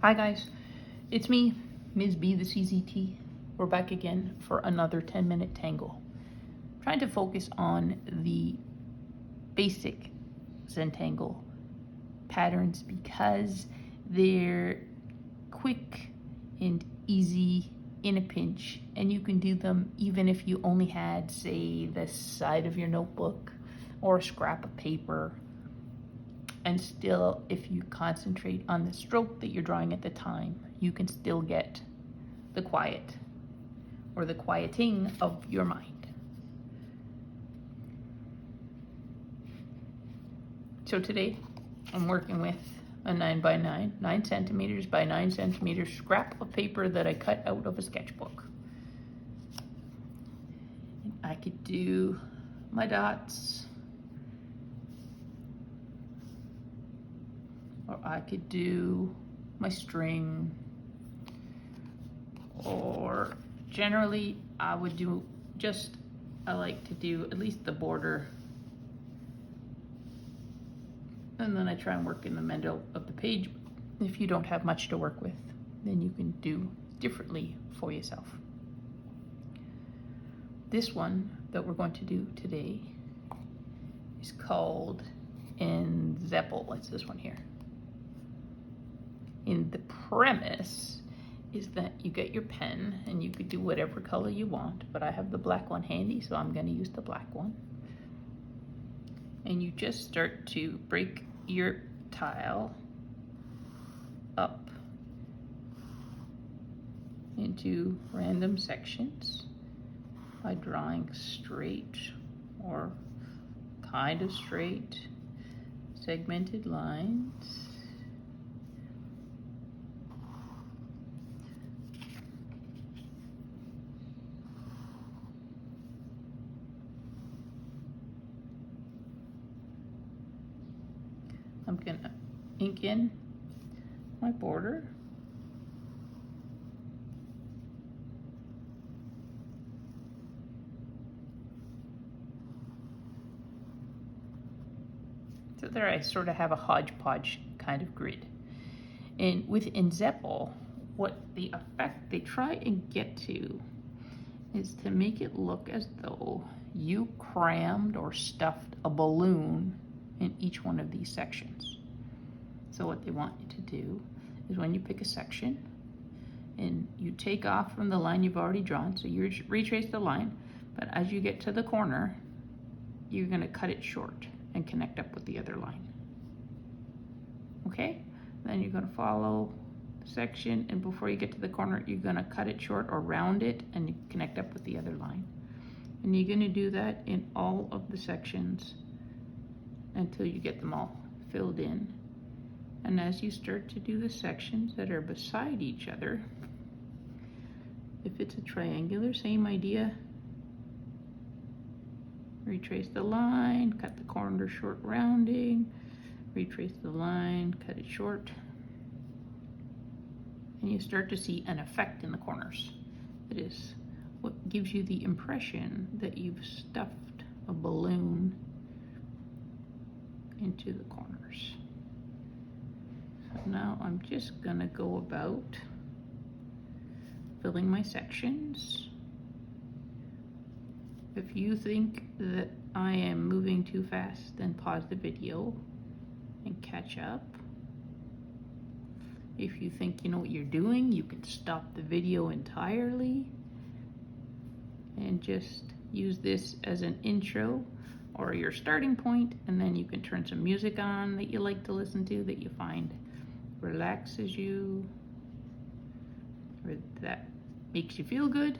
Hi guys, it's me, Ms. B the CZT. We're back again for another 10-minute tangle. I'm trying to focus on the basic Zentangle patterns because they're quick and easy in a pinch, and you can do them even if you only had, say, the side of your notebook or a scrap of paper. And still, if you concentrate on the stroke that you're drawing at the time, you can still get the quiet or the quieting of your mind. So today I'm working with a 9 centimeters by 9 centimeters scrap of paper that I cut out of a sketchbook. And I could do my dots, or I could do my string, or generally I would do I like to do at least the border, and then I try and work in the middle of the page. If you don't have much to work with, then you can do differently for yourself. This one that we're going to do today is called Enzeppel. It's this one here. And the premise is that you get your pen, and you could do whatever color you want, but I have the black one handy, so I'm going to use the black one. And you just start to break your tile up into random sections by drawing straight or kind of straight segmented lines. I'm gonna ink in my border. So there I sort of have a hodgepodge kind of grid. And with Enzeppel, what the effect they try and get to is to make it look as though you crammed or stuffed a balloon in each one of these sections. So what they want you to do is when you pick a section and you take off from the line you've already drawn, so you retrace the line, but as you get to the corner, you're going to cut it short and connect up with the other line. Okay? Then you're going to follow the section, and before you get to the corner, you're going to cut it short or round it and connect up with the other line. And you're going to do that in all of the sections until you get them all filled in. And as you start to do the sections that are beside each other, if it's a triangular, same idea. Retrace the line, cut the corner short, rounding, retrace the line, cut it short. And you start to see an effect in the corners. It is what gives you the impression that you've stuffed a balloon into the corners. So now I'm just gonna go about filling my sections. If you think that I am moving too fast, then pause the video and catch up. If you think you know what you're doing, you can stop the video entirely and just use this as an intro or your starting point, and then you can turn some music on that you like to listen to, that you find relaxes you or that makes you feel good,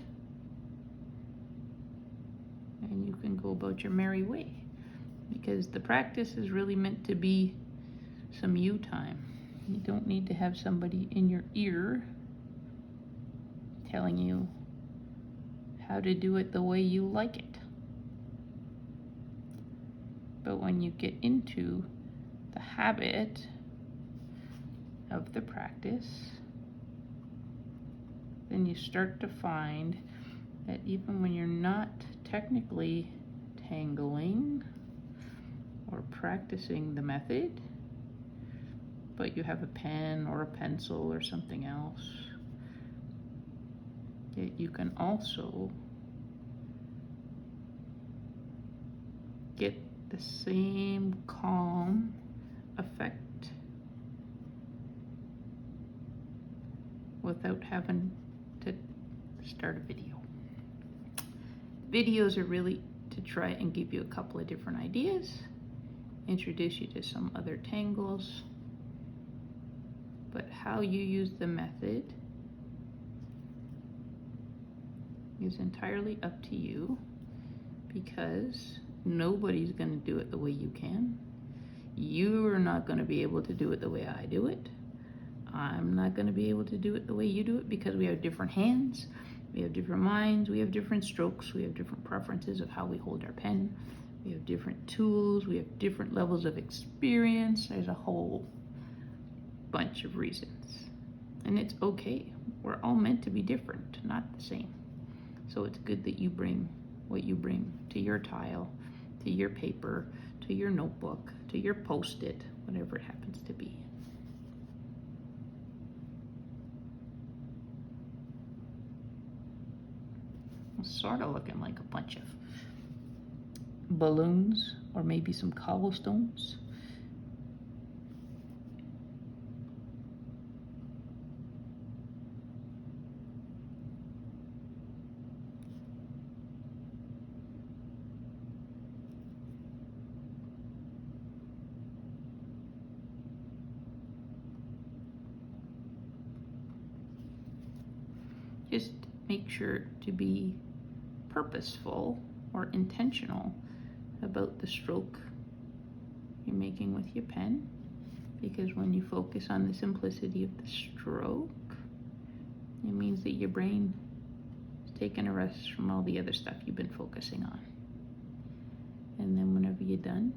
and you can go about your merry way, because the practice is really meant to be some you time. You don't need to have somebody in your ear telling you how to do it the way you like it. But when you get into the habit of the practice, then you start to find that even when you're not technically tangling or practicing the method, but you have a pen or a pencil or something else, that you can also get the same calm effect without having to start a video. Videos are really to try and give you a couple of different ideas, introduce you to some other tangles, but how you use the method is entirely up to you, because nobody's going to do it the way you can. You're not going to be able to do it the way I do it. I'm not going to be able to do it the way you do it, because we have different hands, we have different minds, we have different strokes, we have different preferences of how we hold our pen, we have different tools, we have different levels of experience. There's a whole bunch of reasons, and it's okay. We're all meant to be different, not the same. So it's good that you bring what you bring to your tile, to your paper, to your notebook, to your post-it, whatever it happens to be. It's sort of looking like a bunch of balloons, or maybe some cobblestones. Just make sure to be purposeful or intentional about the stroke you're making with your pen, because when you focus on the simplicity of the stroke, it means that your brain is taking a rest from all the other stuff you've been focusing on. And then whenever you're done,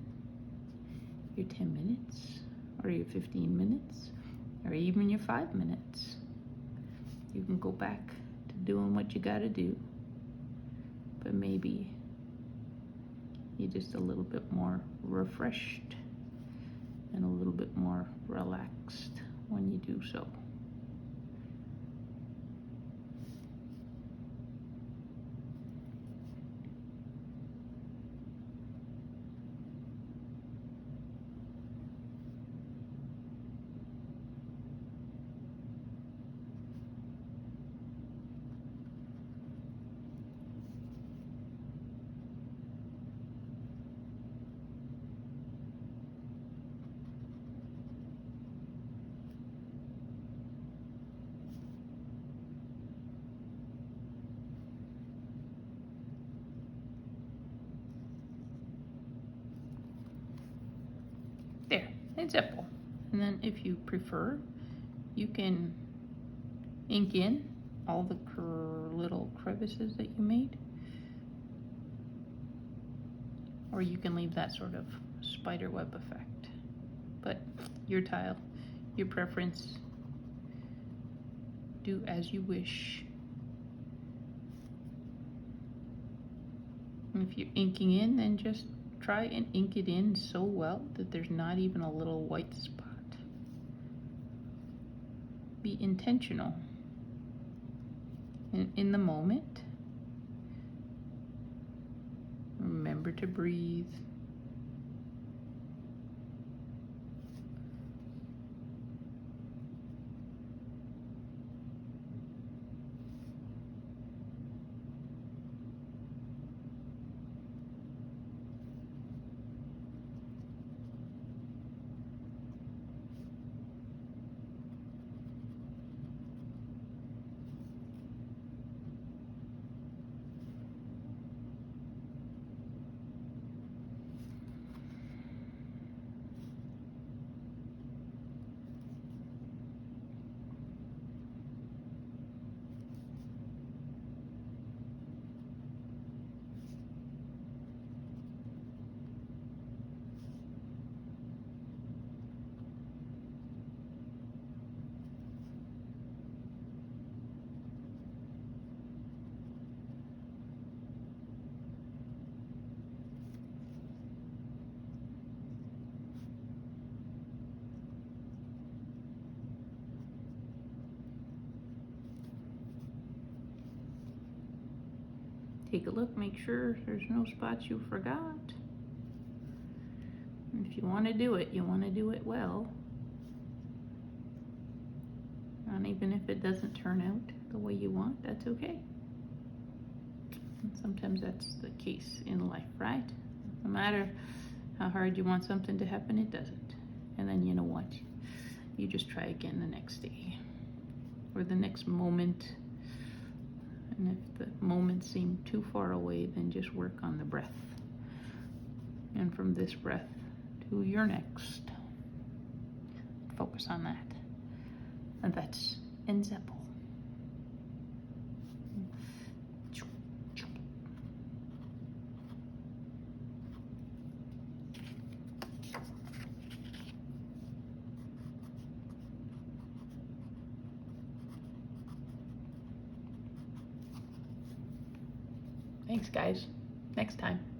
your 10 minutes or your 15 minutes or even your 5 minutes, you can go back to doing what you gotta do, but maybe you're just a little bit more refreshed and a little bit more relaxed when you do so. There, it's simple. And then if you prefer, you can ink in all the little crevices that you made, or you can leave that sort of spider web effect. But your tile, your preference, do as you wish. And if you're inking in, then just try and ink it in so well that there's not even a little white spot. Be intentional. And in the moment, remember to breathe. Take a look, make sure there's no spots you forgot. And if you want to do it, you want to do it well. And even if it doesn't turn out the way you want, that's okay. And sometimes that's the case in life, right? No matter how hard you want something to happen, it doesn't. And then you know what? You just try again the next day or the next moment. And if the moments seem too far away, then just work on the breath. And from this breath to your next, focus on that. And that's simple. Thanks, guys. Next time.